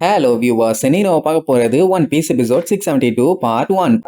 Hello viewers, இன்னைக்கு நம்ம பார்க்க போறது One Piece episode 672 part 1.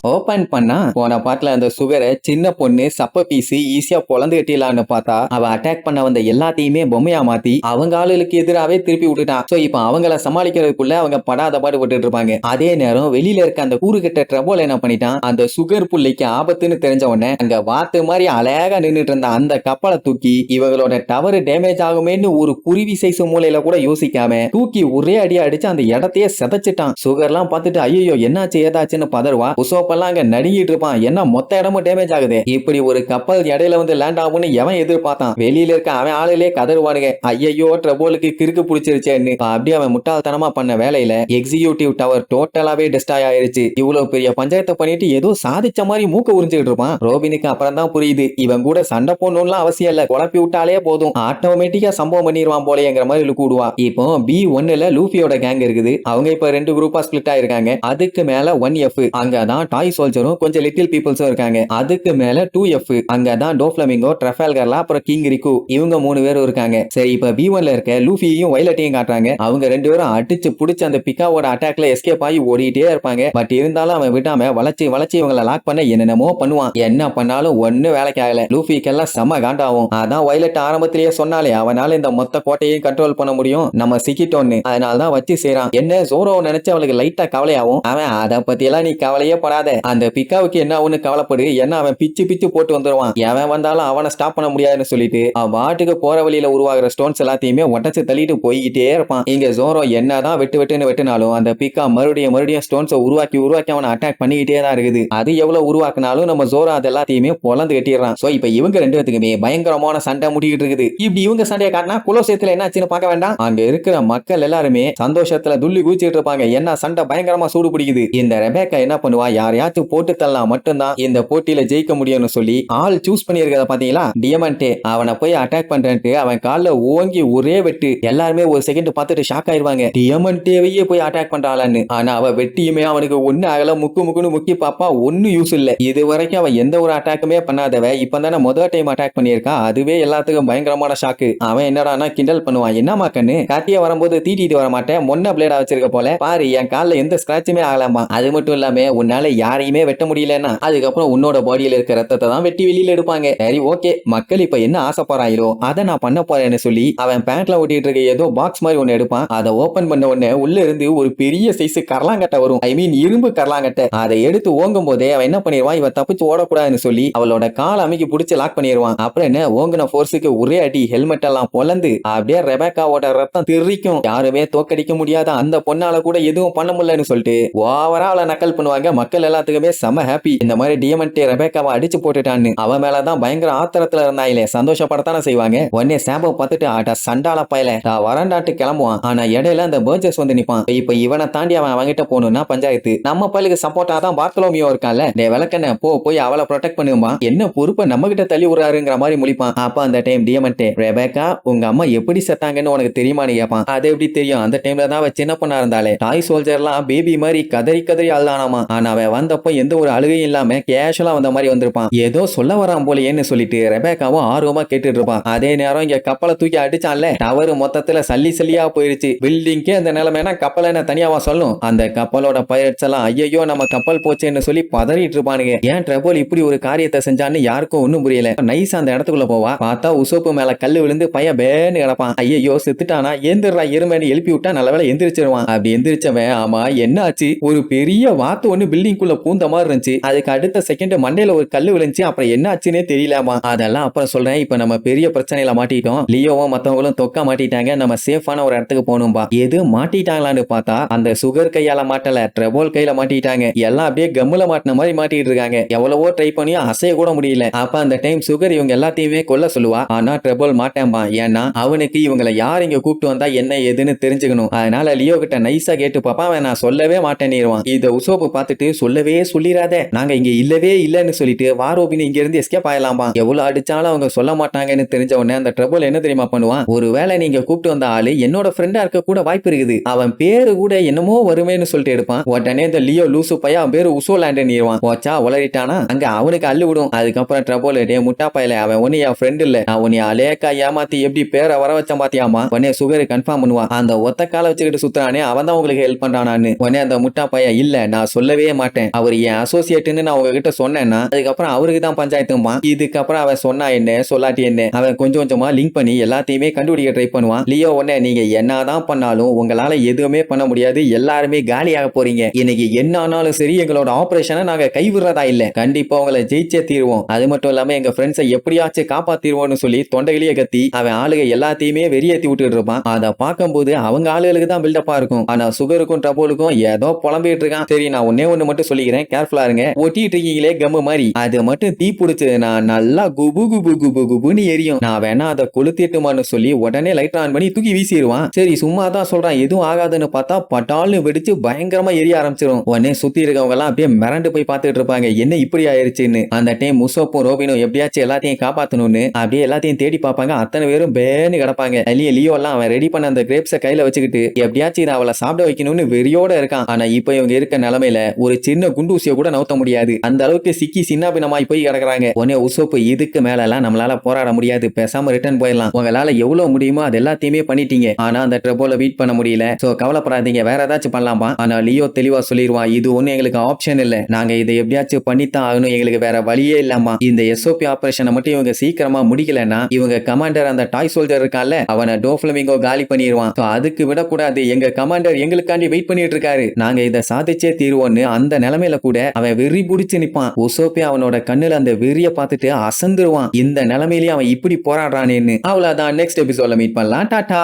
Open பண்ணா போன பாட்டுல அந்த சுகரை சின்ன பொண்ணு சப்ப பீஸ் ஈஸியா பொழந்து கட்டிடலான்னு பார்த்தா அவ அட்டாக் பண்ண வந்த எல்லாத்தையுமே பொம்மையா மாத்தி அவங்க ஆளுகளுக்கு எதிராவே திருப்பி விட்டுட்டான். சோ இப்ப அவங்கள சமாளிக்கிறதுக்குள்ள அவங்க படாத பாடு விட்டுட்டு இருப்பாங்க. அதே நேரம் வெளியில இருக்க அந்த கூறுகிட்ட ட்ரபோல் என்ன பண்ணிட்டான், அந்த சுகர் புள்ளைக்கு ஆபத்துன்னு தெரிஞ்ச உடனே அங்க வாத்து மாதிரி அழகா நின்றுட்டு இருந்த அந்த கப்பலை தூக்கி இவங்களோட டவர் டேமேஜ் ஆகுமேன்னு ஒரு குருவி சைஸ் மூலையில கூட யோசிக்காம தூக்கி ஒரே அடியா அடிச்சு அந்த இடத்தையே செதைச்சிட்டான். சுகர்லாம் பார்த்துட்டு ஐயோ என்னாச்சு ஏதாச்சுன்னு பதறுவா. அங்க நடுங்கிட்டு இருப்பான். என்ன மொத்த இடமும் டேமேஜ் ஆகுது, இப்படி ஒரு கப்பல் இடையில வந்து லேண்ட் ஆகும்னு எவன் எதிர்பார்த்தான். வெளியில இருக்க அவன் ஆளுலே கதறுவானுங்க, ஐயோ ட்ரபோலுக்கு கிறுக்கு பிடிச்சிருச்சேன்னு. அப்படி அவன் முட்டாள்தனமா பண்ண வேலையில எக்ஸிக்யூட்டிவ் டவர் டோட்டலாவே டெஸ்ட்ராய் ஆயிருச்சு. இவ்வளவு பெரிய பஞ்சாயத்தை பண்ணிட்டு ஏதோ சாதிச்ச மாதிரி மூக்க உறிஞ்சிட்டு இருப்பான். ரோபினுக்கு அப்புறம் தான் புரியுது இவன் கூட சண்டை போடணும்லாம் அவசியம் இல்ல, குழப்பி விட்டாலே போதும் ஆட்டோமேட்டிக்கா சம்பவம் பண்ணிடுவான் போலங்கிற மாதிரி கூடுவா. இப்போ B1ல லூஃபியோட கேங் இருக்குது. அவங்க இப்ப 2 குரூப்பா ஸ்பிளிட் ஆயிருக்காங்க. அதுக்கு மேல 1F அங்கதான் டாய் சோல்ஜரும் கொஞ்சம் லிட்டில் பீப்புள்ஸும் இருக்காங்க. அதுக்கு மேல 2F அங்கதான் டோஃப்ளமிங்கோ, ட்ரஃபால்கர்லா, அப்புறம் கிங் ரிக்கு இவங்க 3 பேரும் இருக்காங்க. சரி இப்ப B1ல இருக்க லூஃபியையும் வயலட்டையும் காட்டுறாங்க. அவங்க 2 பேரும் அடிச்சு புடிச்சு அந்த பிக்காவோட அட்டாக்ல எஸ்கேப் ஆகி ஓடிட்டே இருப்பாங்க. பட் இருந்தாலும் அவன் விடாம வளைச்சு வளைச்சு இவங்களை லாக் பண்ண என்னென்னமோ பண்ணுவான். என்ன பண்ணாலும் ஒண்ணு வேலைக்கு ஆகல. லூஃபிக்கெல்லாம் செம காண்டாவும். அதான் வயலட் ஆரம்பத்திலேயே சொன்னாலே அவனால இந்த மொத்த கோட்டையும் கண்ட்ரோல் பண்ண முடியும், நம்ம சிக்கிட்டோன்னு. அதனாலதான் வச்சு செய்யறான். என்ன ஜோரோ நினைச்சு அவளுக்கு லைட்டா கவலையாவும். அவன் அதை பத்தி எல்லாம் நீ கவலையே படாத, அந்த பிக்காவுக்கு என்ன ஒண்ணு கவலைப்படு, என்ன அவன் பிச்சு பிச்சு போட்டு வந்துருவான், எவன் வந்தாலும் அவனை ஸ்டாப் பண்ண முடியாதுன்னு சொல்லிட்டு அவன் வாட்டுக்கு போற வழியில உருவாகிற ஸ்டோன்ஸ் எல்லாத்தையுமே உடச்சு தள்ளிட்டு போய்கிட்டே இருப்பான். இங்க ஜோரோ என்னதான் வெட்டுன்னு வெட்டினாலும் அந்த பிக்கா மறுபடியும் ஸ்டோன்ஸை உருவாக்கி அவனை அட்டாக் பண்ணிக்கிட்டே தான் இருக்குது. அது எவ்வளவு உருவாக்குனாலும் நம்ம ஜோரோ அது எல்லாத்தையுமே பொழந்து கட்டிடுறான். சோ இப்ப இவங்க 2 பேத்துக்குமே பயங்கரமான சண்டை முடிக்கிட்டு இருக்குது. இப்படி இவங்க சண்டையை காட்டினா குலோசேத்துல என்ன ஆச்சுன்னு பார்க்க வேண்டாம். அங்க இருக்கிற மக்கள் எல்லாருமே சந்தோஷத்துல துள்ளி குதிச்சிட்டு இருப்பாங்க. என்ன சண்டை பயங்கரமா சூடு பிடிக்குது. இந்த ரெபேக்கா என்ன பண்ணுவா, யாரையாச்சும் போட்டு தள்ளலாம் மட்டும்தான் இந்த போட்டியில ஜெயிக்க முடியும்னு சொல்லி ஆள் சூஸ் பண்ணியிருக்கிறத பாத்தீங்களா, டியமண்டே. அவனை போய் அட்டாக் பண்றேன்ட்டு அவன் கால்ல ஓங்கி ஒரே வெட்டு. எல்லாருமே ஒரு செகண்ட் பார்த்துட்டு ஷாக் ஆயிருவாங்க, டியமண்டேவையே போய் அட்டாக் பண்றாளான்னு. ஆனா அவ வெட்டியுமே அவனுக்கு ஒண்ணு அகல முக்குன்னு முக்கி பாப்பா, ஒன்னும் யூஸ் இல்ல. இது வரைக்கும் அவன் எந்த ஒரு அட்டாக்குமே பண்ணாதவ இப்பதானே முதல் டைம் அட்டாக் பண்ணியிருக்கா. அதுவே எல்லாத்துக்கும் பயங்கரமான ஷாக்கு. அவன் என்னடானா கிண்டல் பண்ணுவான், என்னமா கண்ணு காத்தியா வரும்போது தீட்டிட்டு வர மாட்டேன், மொன்ன பிளேடா வச்சிருக்க போல பாரு, என் கால்ல எந்த ஸ்கிராட்சுமே ஆகலாமா. அது மட்டும் இல்லாம உன்னால யாரையுமே வெட்ட முடியலன்னா அதுக்கப்புறம் உன்னோட பாடியில இருக்க ரத்தத்தை தான் வெட்டி வெளியில எடுப்பாங்க. சரி ஓகே, மக்கள் இப்ப என்ன ஆசைப்படுறாங்களோ அதை நான் பண்ண போறேன்னு சொல்லி அவன் பேண்ட்ல ஓட்டிட்டு இருக்க ஏதோ பாக்ஸ் மாதிரி ஒண்ணு எடுப்பான். அதை ஓபன் பண்ண உடனே உள்ள இருந்து ஒரு பெரிய சைஸ் கரலாங்கட்டை வரும். ஐ மீன் இரும்பு கரலாங்கட்டை. அதை எடுத்து ஓங்கும் போதே அவன் என்ன பண்ணிடுவான், இவன் தப்பிச்சு ஓடக்கூடாதுன்னு சொல்லி அவளோட கால் அமைக்கி பிடிச்சு லாக் பண்ணிடுவான். அப்புறம் என்ன ஓங்கின போர்ஸுக்கு ஒரே அடி ஹெல்மெட் எல்லாம் பொலந்து அப்படியே ரெபேக்காவோட ரத்தம் தெரிக்கும். யாருமே தோக்கடிக்க முடியாத அந்த பொண்ணால கூட எதுவும் பண்ண முடியலன்னு சொல்லிட்டு ஓவரா அவளை நக்கல் பண்ணுவாங்க. மக்கள் எல்லாத்துக்குமே செம ஹாப்பி. இந்த மாதிரி டியமண்டே ரெபேக்காவை அடிச்சு போட்டுட்டான்னு அவன் மேலதான் பயங்கர ஆத்திரத்துல இருந்தாயிலே சந்தோஷப்படத்தானே செய்வாங்க. உடனே சாம்பை பார்த்துட்டு ஆட்டா சண்டால பயல வரண்டாட்டு கிளம்புவான். ஆனா இடையில அந்த பர்ஜஸ் வந்து நிப்பான். இப்ப இவனை தாண்டி அவன் அவங்கிட்ட போகணும்னா பஞ்சாயத்து. நம்ம பள்ளிக்கு சப்போர்ட்டா தான் பார்த்தலோமியோ இருக்கான்ல, விளக்கண்ண போய் அவளை ப்ரொடெக்ட் பண்ணுமா, என்ன பொறுப்பை நம்ம கிட்ட தள்ளி விடுறாருங்கிற மாதிரி முழிப்பான். அப்ப அந்த டைம் டியமண்டே, ரெபேக்கா உங்க அம்மா எப்படி செத்தாங்கன்னு உனக்கு தெரியுமான்னு கேட்பான். அது எப்படி தெரியும், அந்த டைம்ல தான் அவ சின்ன பொண்ணா இருந்தாலே டாய் சோல்ஜர்லாம் பேபி மாதிரி கதறி அழுதானாமா. ஆனா அவன் வந்தப்போ எந்த ஒரு அழுகையும் இல்லாம கேஷுவலா வந்த மாதிரி வந்திருப்பான். ஏதோ சொல்ல வரான் போலயேன்னு சொல்லிட்டு ரெபேக்காவும் ஆர்வமா கேட்டுட்டு இருப்பான். அதே நேரம் இங்க கப்பலை தூக்கி அடிச்சான்ல, டவர் மொத்தத்துல சல்லியா போயிருச்சு. பில்டிங்கே அந்த நிலைமைனா கப்பலை என்ன தனியாவா சொல்லும். அந்த கப்பலோட பைரட்ஸ் எல்லாம் ஐயோ நம்ம கப்பல் போச்சேன்னு சொல்லி பதறிட்டு இருப்பானுங்க. ஏன் ட்ரபோல் இப்படி ஒரு காரியத்தை செஞ்சான்னு யாருக்கும் ஒண்ணும் புரியல. நைஸ் அந்த இடத்துக்குள்ள போவா, பார்த்தா உசோப்பு மேல கல்லு விழுந்து பையன் பேன்னு கிடப்பான். ஐயோ செத்துட்டானா, எந்திரா எருமைன்னு எழுப்பி விட்டா நல்ல வேலை எந்திரிச்சிருவான். அப்படி எந்திரிச்சவன் ஆமா என்ன ஆச்சு, ஒரு பெரிய வாத்து ஒண்ணு பில்டிங்குள்ள பூந்த மாதிரி இருந்துச்சு. அதுக்கு அடுத்த செகண்ட் மண்டையில ஒரு கல்லு விழுந்துச்சு. அப்புறம் என்ன ஆச்சுன்னே தெரியலாமா. அதெல்லாம் அப்புறம் சொல்றேன். இப்ப நம்ம பெரிய பிரச்சனையில மாட்டிட்டோம். லியோவும் மத்தவங்களும் தொக்கா மாட்டிட்டாங்க. நம்ம சேஃபான ஒரு இடத்துக்கு போகணும்பா. எது மாட்டிட்டாங்களான்னு பார்த்தா அந்த சுகர் கையால மாட்டல, ட்ரபோல் கையில மாட்டிட்டாங்க. எல்லாம் அப்படியே கம்முல மாட்டின மாதிரி மாட்டிட்டு இருக்காங்க. எவ்வளவோ ட்ரை பண்ணி அசைய கூட முடியல. அப்ப அந்த டைம் சுகர் இவங்க எல்லாத்தையுமே கொல்ல சொல்லுவா. ஆனா ட்ரபோல் மாட்டேன்பா. ஏன்னா அவனுக்கு இவங்களை யார் இங்க கூப்பிட்டு வந்தா என்ன ஏதுன்னு தெரிஞ்சுக்கணும். அதனால லியோ கிட்ட நைஸா கேட்டு பாப்பா, அவன் நான் சொல்லவே மாட்டேன்னிருவான். இத உசோப்பு பார்த்துட்டு சொல்லவே சொல்லவே சொல்லிராத, நாங்க இங்க இல்லவே இல்லன்னு சொல்லிட்டு வாரோபின் இங்க இருந்து எஸ்கேப் ஆயிடலாமா. எவ்வளவு அடிச்சாலும் அவங்க சொல்ல மாட்டாங்கன்னு தெரிஞ்ச உடனே அந்த ட்ரபுள் என்ன தெரியுமா பண்ணுவான், ஒருவேளை நீங்க கூப்பிட்டு வந்த ஆளு என்னோட ஃப்ரெண்டா இருக்க கூட வாய்ப்பு இருக்குது, அவன் பேரு கூட என்னமோ வருமேன்னு சொல்லிட்டு எடுப்பான். உடனே இந்த லியோ லூசு பையன் அவன் பேரு உசோலாண்டன் ஏறுவான். போச்சா உளறிட்டானா, அங்க அவனுக்கு அள்ளு விடும். அதுக்கப்புறம் ட்ரபுள், டே முட்டா பையல, அவன் ஒண்ணு என் ஃப்ரெண்ட் இல்ல, நான் உன்னை அலேக்கா ஏமாத்தி எப்படி பேரை வர வச்சேன் பாத்தியாமா. உடனே சுகர் கன்ஃபார்ம் பண்ணுவான், அந்த ஒத்த கால வச்சுக்கிட்டு சுத்துறானே அவன் தான் உங்களுக்கு ஹெல்ப் பண்றானான்னு. உடனே அந்த முட்டா பையன், இல்ல நான் சொல்லவே மாட்டேன், அவர் என் அசோசியேட்னு நான் உங்ககிட்ட சொன்னேன்னா அதுக்கப்புறம் அவருக்கு தான் பஞ்சாயத்துமா. இதுக்கப்புறம் அவன் சொன்னா என்ன சொல்லாட்டி என்ன, அவன் கொஞ்சம் கொஞ்சமா லிங்க் பண்ணி எல்லாத்தையுமே கண்டுபிடிக்க ட்ரை பண்ணுவான். லியோ உடனே, நீங்க என்னதான் பண்ணாலும் உங்களால எதுவுமே பண்ண முடியாது, எல்லாருமே காலியாக போறீங்க, இன்னைக்கு என்ன ஆனாலும் சரி எங்களோட ஆபரேஷனை நாங்க கைவிடுறதா இல்ல, கண்டிப்பா உங்களை ஜெயிச்சே தீர்வோம், அது மட்டும் இல்லாம எங்க ஃப்ரெண்ட்ஸை எப்படியாச்சும் காப்பாத்திடுவோம்னு சொல்லி தொண்டையிலேயே கத்தி அவன் ஆளுக எல்லாத்தையுமே வெறியேத்தி விட்டுட்டு இருப்பான். அதை பார்க்கும்போது அவங்க ஆளுகளுக்கு தான் பில்டப்பா இருக்கும். ஆனா சுகருக்கும் ட்ரபுளுக்கும் ஏதோ புலம்பிட்டு இருக்கான். சரி நான் ஒன்னே ஒண்ணு மட்டும் சொல்லிக்கிறேன், கேர்ஃபுல்லா இருங்க, ஒட்டிட்டு இருக்கீங்களே கம்மு மாதிரி, அது மட்டும் தீ பிடிச்சதுன்னா நல்லா குபு குபு குபு குபுன்னு எரியும், நான் வேணா அதை கொளுத்திட்டுமான்னு சொல்லி உடனே லைட் ஆன் பண்ணி தூக்கி வீசிடுவான். சரி சும்மா தான் சொல்றான், எதுவும் ஆகாதுன்னு பார்த்தா பட்டால்னு வெடிச்சு பயங்கரமா எரிய ஆரம்பிச்சிடும். உடனே சுத்தி இருக்கவங்க எல்லாம் அப்படியே மிரண்டு போய் பார்த்துட்டு இருப்பாங்க, என்ன இப்படி ஆயிருச்சுன்னு. அந்த டைம் முசோப்பும் ரோபினும் எப்படியாச்சும் எல்லாத்தையும் காப்பாத்தணும்னு அப்படியே எல்லாத்தையும் தேடி பார்ப்பாங்க. அத்தனை பேரும் பேன்னு கிடப்பாங்க. லியோ எல்லாம் அவன் ரெடி பண்ண அந்த கிரேப்ஸை கையில வச்சுக்கிட்டு எப்படியாச்சும் இதை அவளை சாப்பிட வைக்கணும்னு வெறியோட இருக்கான். ஆனா இப்ப இவங்க இருக்க நிலைமையில ஒரு சின்ன குண்டூசியை கூட நவுத்த முடியாது, அந்த அளவுக்கு சிக்கி சின்ன பின்னமாய் போய் கிடக்குறாங்க. உடனே உசோப்பு, இதுக்கு மேல எல்லாம் நம்மளால போராட முடியாது, பேசாம ரிட்டர்ன் போயிடலாம், உங்களால எவ்வளவு முடியுமோ அது எல்லாத்தையுமே பண்ணிட்டீங்க, ஆனா அந்த ட்ரபுளை பீட் பண்ண முடியல, சோ கவலைப்படாதீங்க, வேற ஏதாச்சும் பண்ணலாமா. ஆனா லியோ தெளிவா சொல்லிடுவான், இது ஒண்ணு எங்களுக்கு ஆப்ஷன் இல்ல, நாங்க இதை எப்படியாச்சும் பண்ணித்தான் ஆகணும், எங்களுக்கு வேற வழியே இல்லாமா. இந்த எஸ்ஓபி ஆபரேஷனை மட்டும் இவங்க சீக்கிரமா முடிக்கலன்னா இவங்க கமாண்டர் அந்த டாய் சோல்ஜர் இருக்கான்ல அவனை டோஃப்ளமிங்கோ காலி பண்ணிடுவான். அதுக்கு விடக்கூடாது, எங்க கமாண்டர் எங்களுக்காண்டி வெயிட் பண்ணிட்டு இருக்காரு, நாங்க இதை சாதிச்சே தீர்வோன்னு அந்த நிலைமையில கூட அவன் வெறி பிடிச்சு நிப்பான். உசோப்பே அவனோட கண்ணுல அந்த வெறிய பார்த்துட்டு அசந்துருவான். இந்த நிலைமையிலேயே அவன் இப்படி போராடுறானேன்னு. அவ்வளவுதான், நெக்ஸ்ட் எபிசோட்ல மீட் பண்ணலாம். டாடா.